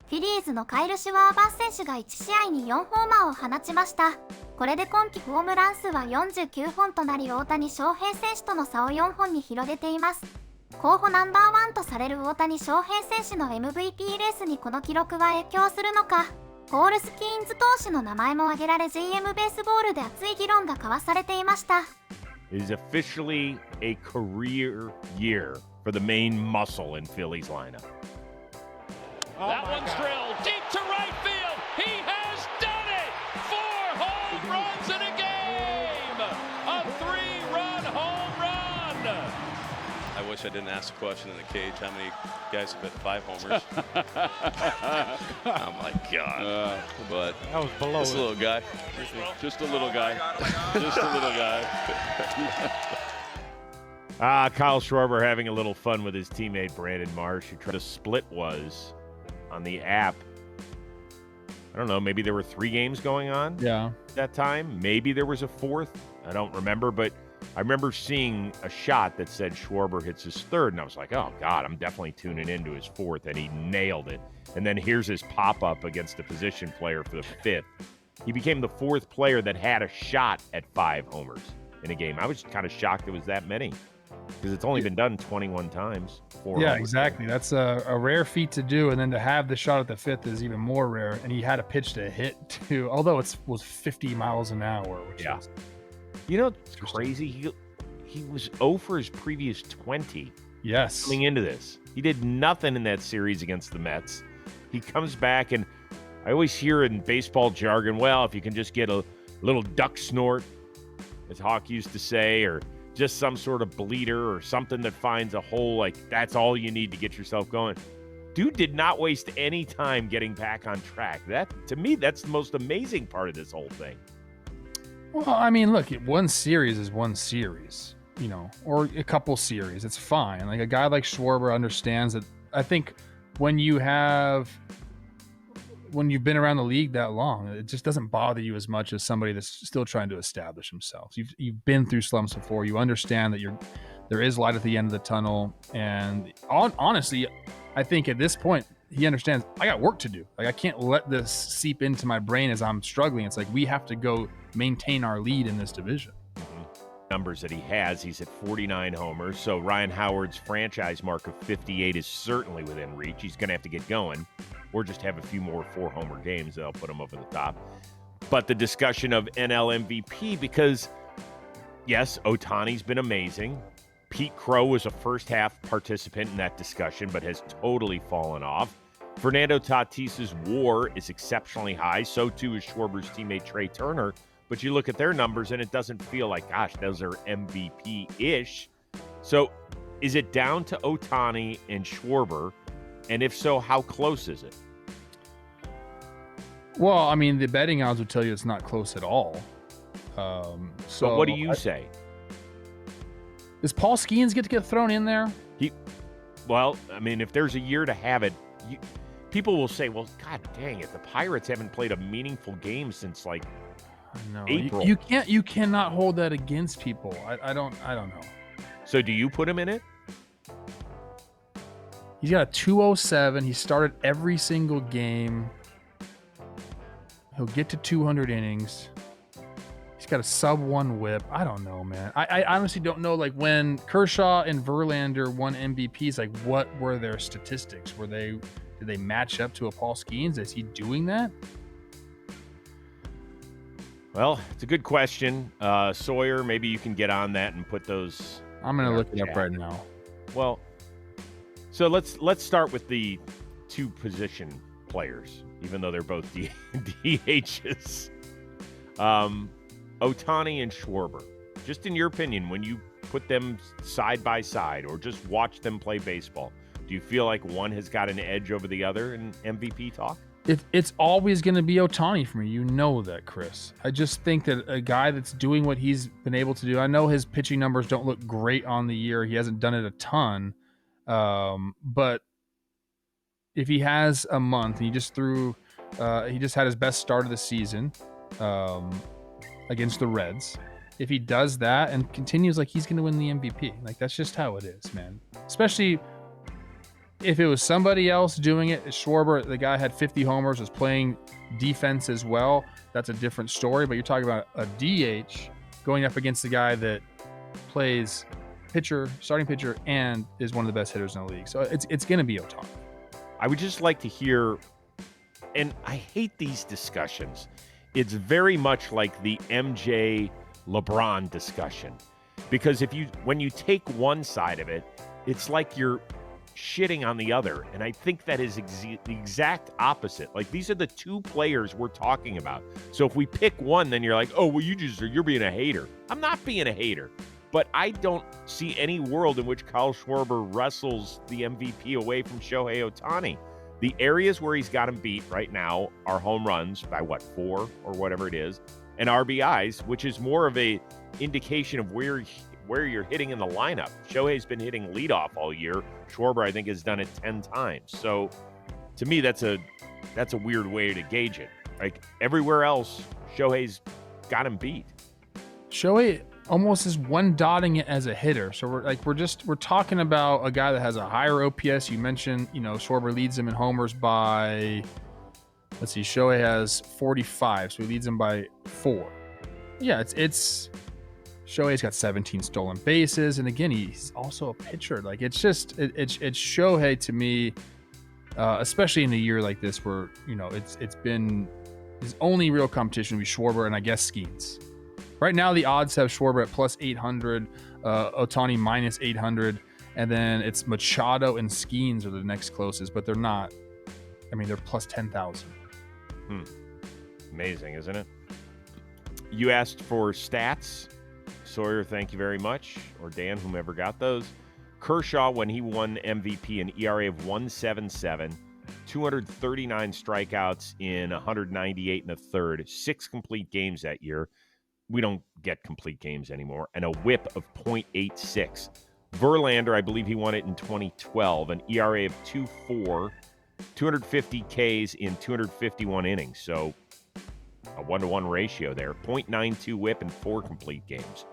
フィリーズのカイル・シュワーバー選手が1試合に4ホーマーを放ちました。これで今季ホームラン数は49本となり、大谷翔平選手との差を4本に広げています。候補ナンバーワンとされる大谷翔平選手の MVP レースにこの記録は影響するのか、ポール・スキーンズ投手の名前も挙げられ JM ベースボールで熱い議論が交わされていました。It is officially a career year for the main muscle in Philly's lineup. That one's drilled deep to right field. He has done it! 4 home runs in a game! A 3-run home run! I wish I didn't ask the question in the cage. How many guys have hit 5 homers? Oh my God! But that was below this little guy, just a little guy, just a little guy. Kyle Schwarber having a little fun with his teammate Brandon Marsh, who tried to split was on the app. I don't know, maybe there were 3 games going on at that time. Maybe there was a 4th. I don't remember, but I remember seeing a shot that said Schwarber hits his 3rd, and I was like, oh, God, I'm definitely tuning into his 4th, and he nailed it. And then here's his pop-up against a position player for the 5th. He became the 4th player that had a shot at 5 homers in a game. I was kind of shocked it was that many, because it's only been done 21 times. Yeah, exactly. That's a rare feat to do, and then to have the shot at the 5th is even more rare. And he had a pitch to hit too, although it was 50 miles an hour. Which is, you know, it's crazy. He was 0 for his previous 20. Yes, coming into this, he did nothing in that series against the Mets. He comes back, and I always hear in baseball jargon, well, if you can just get a little duck snort, as Hawk used to say, or just some sort of bleeder or something that finds a hole, like that's all you need to get yourself going. Dude did not waste any time getting back on track. That, to me, that's the most amazing part of this whole thing. Well, I mean, look, one series is one series, you know, or a couple series. It's fine. Like a guy like Schwarber understands that. I think when you've been around the league that long, it just doesn't bother you as much as somebody that's still trying to establish himself. You've been through slumps before. You understand that there is light at the end of the tunnel. And honestly, I think at this point, he understands I got work to do. Like I can't let this seep into my brain as I'm struggling. It's like we have to go maintain our lead in this division. Numbers that he has, he's at 49 homers. So Ryan Howard's franchise mark of 58 is certainly within reach. He's going to have to get going, or just have a few more 4-homer games that'll put him over the top. But the discussion of NL MVP, because yes, Ohtani's been amazing. Pete Crow was a first-half participant in that discussion, but has totally fallen off. Fernando Tatis's WAR is exceptionally high. So too is Schwarber's teammate Trey Turner. But you look at their numbers, and it doesn't feel like, gosh, those are MVP-ish. So is it down to Ohtani and Schwarber? And if so, how close is it? Well, I mean, the betting odds would tell you it's not close at all. So but what do you say? Does Paul Skenes get to get thrown in there? Well, I mean, if there's a year to have it, people will say, well, God dang it, the Pirates haven't played a meaningful game since like April. You cannot hold that against people. I don't know. So do you put him in it? He's got a 207. He started every single game. He'll get to 200 innings. He's got a sub-1 whip. I don't know, man. I honestly don't know. Like when Kershaw and Verlander won MVPs, like what were their statistics? Did they match up to a Paul Skenes? Is he doing that? Well, it's a good question. Sawyer, maybe you can get on that and put those. I'm going to look it up right now. Well, so let's start with the 2 position players, even though they're both DHs. Ohtani and Schwarber. Just in your opinion, when you put them side by side or just watch them play baseball, do you feel like one has got an edge over the other in MVP talk? It's always going to be Ohtani for me. You know that, Chris. I just think that a guy that's doing what he's been able to do, I know his pitching numbers don't look great on the year. He hasn't done it a ton. But if he has a month, he just had his best start of the season against the Reds. If he does that and continues, like he's going to win the MVP. Like that's just how it is, man. Especially if it was somebody else doing it, Schwarber, the guy had 50 homers, was playing defense as well. That's a different story. But you're talking about a DH going up against the guy that plays pitcher, starting pitcher, and is one of the best hitters in the league. So it's going to be Ohtani. I would just like to hear, and I hate these discussions. It's very much like the MJ LeBron discussion, because when you take one side of it, it's like you're shitting on the other. And I think that is the exact opposite. Like, these are the two players we're talking about. So if we pick one, then you're like, oh, well, you're being a hater. I'm not being a hater. But I don't see any world in which Kyle Schwarber wrestles the MVP away from Shohei Ohtani. The areas where he's got him beat right now are home runs by 4 or whatever it is, and RBIs, which is more of a indication of where you're hitting in the lineup. Shohei's been hitting leadoff all year. Schwarber, I think, has done it 10 times. So to me, that's a weird way to gauge it. Like, everywhere else, Shohei's got him beat. Shohei almost is one dotting it as a hitter. So we're talking about a guy that has a higher OPS. You mentioned, Schwarber leads him in homers by, let's see, Shohei has 45, so he leads him by 4. Yeah, it's Shohei's got 17 stolen bases, and again, he's also a pitcher. Like, it's Shohei to me, especially in a year like this where it's been his only real competition would be Schwarber and I guess Skenes. Right now, the odds have Schwarber at plus 800, Ohtani minus 800, and then it's Machado and Skenes are the next closest, but they're not. I mean, they're plus 10,000. Amazing, isn't it? You asked for stats. Sawyer, thank you very much. Or Dan, whomever got those. Kershaw, when he won MVP, an ERA of 1.77, 239 strikeouts in 198 and a third, 6 complete games that year. We don't get complete games anymore. And a whip of 0.86. Verlander, I believe he won it in 2012, an ERA of 2.4, 250 Ks in 251 innings. So a 1-to-1 ratio there. 0.92 whip and 4 complete games.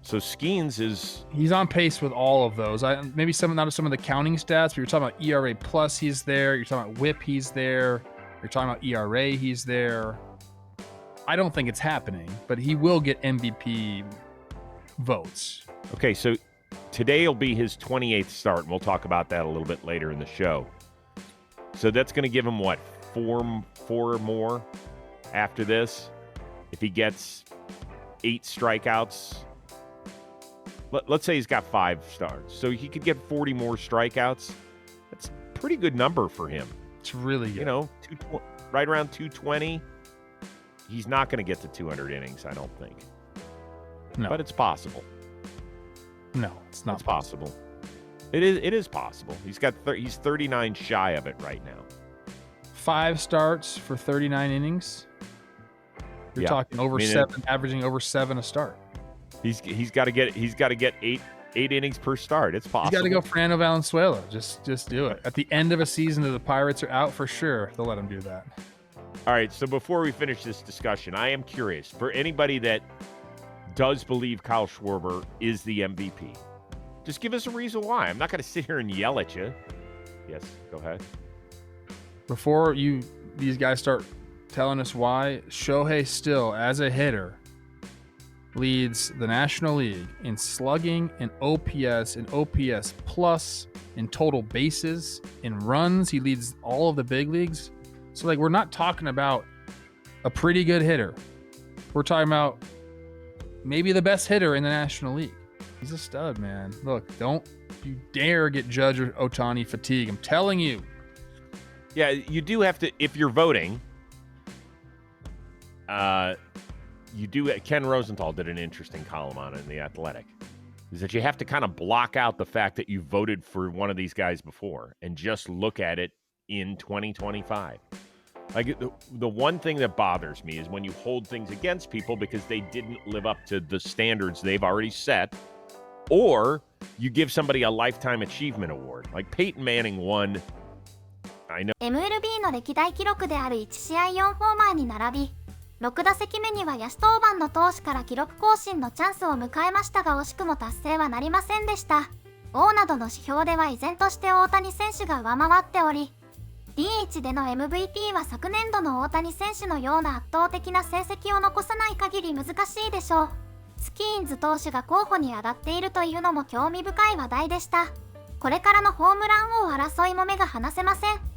So Skenes he's on pace with all of those. Maybe not some of the counting stats, but you're talking about ERA plus, he's there. You're talking about whip, he's there. You're talking about ERA, he's there. I don't think it's happening, but he will get MVP votes. Okay, so today will be his 28th start, and we'll talk about that a little bit later in the show. So that's going to give him, what, four more after this? If he gets 8 strikeouts, let's say he's got 5 starts. So he could get 40 more strikeouts. That's a pretty good number for him. It's really good. Right around 220. He's not going to get to 200 innings, I don't think. No. But it's possible. No, it's not. It's possible. It is possible. He's 39 shy of it right now. 5 starts for 39 innings. You're talking over 7, averaging over 7 a start. He's got to get 8 innings per start. It's possible. He's got to go Fernando Valenzuela. Just do it. At the end of a season that the Pirates are out, for sure, they'll let him do that. All right, so before we finish this discussion, I am curious, for anybody that does believe Kyle Schwarber is the MVP, just give us a reason why. I'm not going to sit here and yell at you. Yes, go ahead. Before these guys start telling us why, Shohei still, as a hitter, leads the National League in slugging, in OPS, in OPS plus, in total bases, in runs. He leads all of the big leagues. So, we're not talking about a pretty good hitter. We're talking about maybe the best hitter in the National League. He's a stud, man. Look, don't you dare get Judge or Ohtani fatigue. I'm telling you. Yeah, you do have to, if you're voting, you do. Ken Rosenthal did an interesting column on it in The Athletic. Is that you have to kind of block out the fact that you voted for one of these guys before and just look at it in 2025. Like, the one thing that bothers me is when you hold things against people because they didn't live up to the standards they've already set, or you give somebody a lifetime achievement award. Like Peyton Manning won. I know. MLB の歴代記録である1試合4ホーマーに並び、6打席目には野手登板の投手から記録更新のチャンスを迎えましたが惜しくも達成はなりませんでした。WARなどの指標では依然として大谷選手が上回っており、DH での MVP は昨年度の大谷選手のような圧倒的な成績を残さない限り難しいでしょう。スキーンズ投手が候補に挙がっているというのも興味深い話題でした。これからのホームラン王争いも目が離せません。